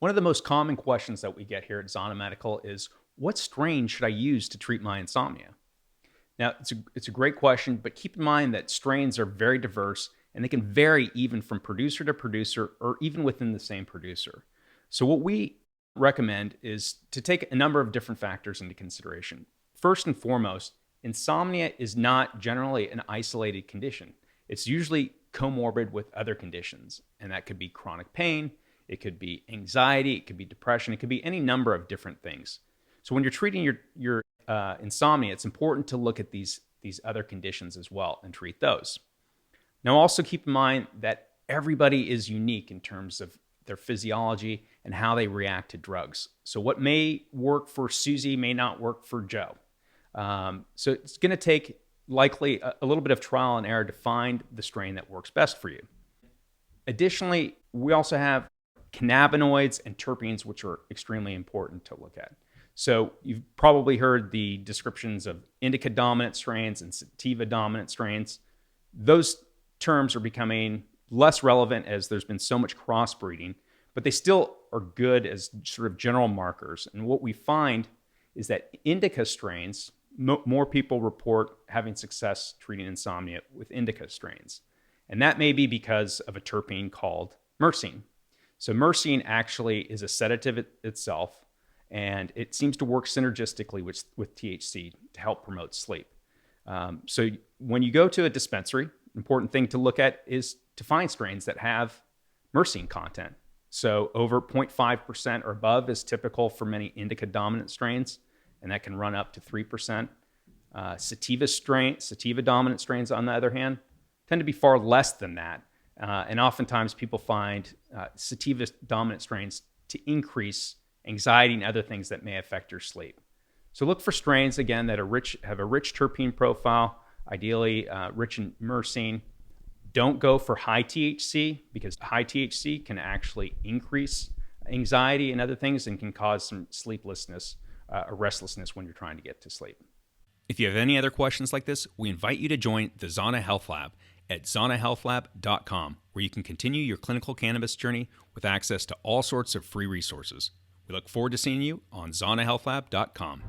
One of the most common questions that we get here at Zana Medical is, what strain should I use to treat my insomnia? Now, it's a great question, but keep in mind that strains are very diverse and they can vary even from producer to producer or even within the same producer. So what we recommend is to take a number of different factors into consideration. First and foremost, insomnia is not generally an isolated condition. It's usually comorbid with other conditions, and that could be chronic pain, it could be anxiety, it could be depression, it could be any number of different things. So when you're treating your insomnia, it's important to look at these other conditions as well and treat those. Now, also keep in mind that everybody is unique in terms of their physiology and how they react to drugs. So what may work for Suzy may not work for Joe. So it's going to take likely a little bit of trial and error to find the strain that works best for you. Additionally, we also have cannabinoids and terpenes, which are extremely important to look at. So you've probably heard the descriptions of indica dominant strains and sativa dominant strains. Those terms are becoming less relevant as there's been so much crossbreeding, but they still are good as sort of general markers. And what we find is that indica strains, more people report having success treating insomnia with indica strains. And that may be because of a terpene called myrcene. So myrcene actually is a sedative itself, and it seems to work synergistically with THC to help promote sleep. So when you go to a dispensary, important thing to look at is to find strains that have myrcene content. So over 0.5% or above is typical for many indica dominant strains, and that can run up to 3%. Sativa dominant strains, on the other hand, tend to be far less than that. And oftentimes people find sativa dominant strains to increase anxiety and other things that may affect your sleep. So look for strains, again, that have a rich terpene profile, ideally rich in myrcene. Don't go for high THC, because high THC can actually increase anxiety and other things and can cause some sleeplessness or restlessness when you're trying to get to sleep. If you have any other questions like this, we invite you to join the Zana Health Lab at zanahealthlab.com, where you can continue your clinical cannabis journey with access to all sorts of free resources. We look forward to seeing you on zanahealthlab.com.